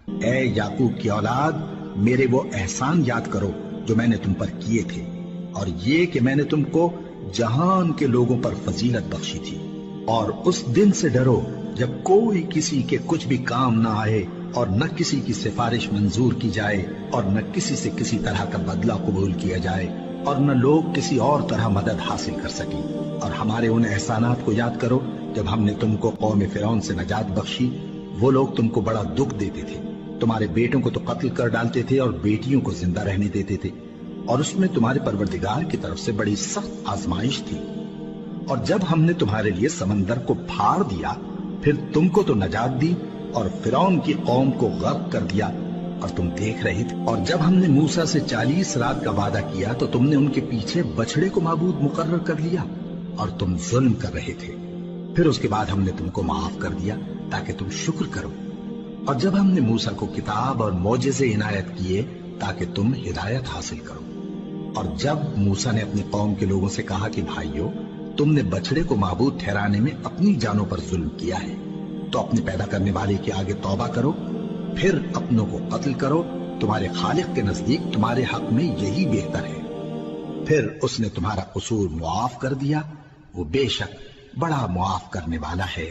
اے یعقوب کی اولاد، میرے وہ احسان یاد کرو جو میں نے تم پر کیے تھے، اور یہ کہ میں نے تم کو جہان کے لوگوں پر فضیلت بخشی تھی۔ اور اس دن سے ڈرو جب کوئی کسی کے کچھ بھی کام نہ آئے، اور نہ کسی کی سفارش منظور کی جائے، اور نہ کسی سے کسی طرح کا بدلہ قبول کیا جائے، اور نہ لوگ کسی اور طرح مدد حاصل کر سکیں۔ اور ہمارے ان احسانات کو یاد کرو جب ہم نے تم کو قوم فرعون سے نجات بخشی۔ وہ لوگ تم کو بڑا دکھ دیتے تھے، تمہارے بیٹوں کو تو قتل کر ڈالتے تھے اور بیٹیوں کو زندہ رہنے دیتے تھے، اور اس میں تمہارے پروردگار کی طرف سے بڑی سخت آزمائش تھی۔ اور جب ہم نے تمہارے لیے سمندر کو پھاڑ دیا، پھر تم کو تو نجات دی اور فرعون کی قوم کو غرق کر دیا، اور تم دیکھ رہے تھے۔ اور جب ہم نے موسیٰ سے 40 رات کا وعدہ کیا تو تم نے ان کے پیچھے بچڑے کو معبود مقرر کر لیا، اور تم ظلم کر رہے تھے۔ پھر اس کے بعد ہم نے تم کو معاف کر دیا تاکہ تم شکر کرو۔ اور جب ہم نے موسیٰ کو کتاب اور معجزے عنایت کیے تاکہ تم ہدایت حاصل کرو۔ اور جب موسیٰ نے اپنی قوم کے لوگوں سے کہا کہ بھائیو، تم نے بچڑے کو معبود ٹھہرانے میں اپنی جانوں پر ظلم کیا ہے، تو اپنے پیدا کرنے والے کے آگے توبہ کرو، پھر اپنوں کو قتل کرو، تمہارے خالق کے نزدیک تمہارے حق میں یہی بہتر ہے۔ پھر اس نے تمہارا قصور معاف کر دیا، وہ بے شک بڑا معاف کرنے والا ہے،